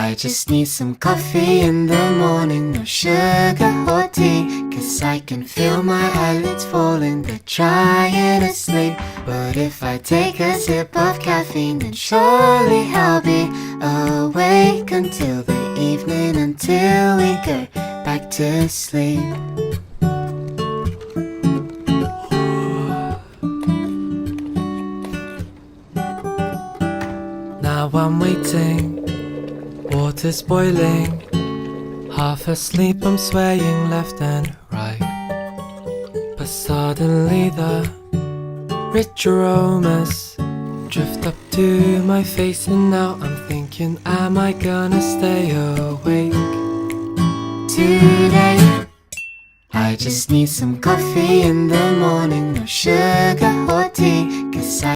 I just need some coffee in the morning, no sugar or tea, 'cause I can feel my eyelids falling, they're trying to sleep. But if I take a sip of caffeine, then surely I'll be awake until the evening, until we go back to sleep. Now I'm waiting, water's boiling, half asleep I'm swaying left and right. But suddenly the rich aromas drift up to my face, and now I'm thinking, am I gonna stay awake today? I just need some coffee in the morning, no sugar or tea, 'cause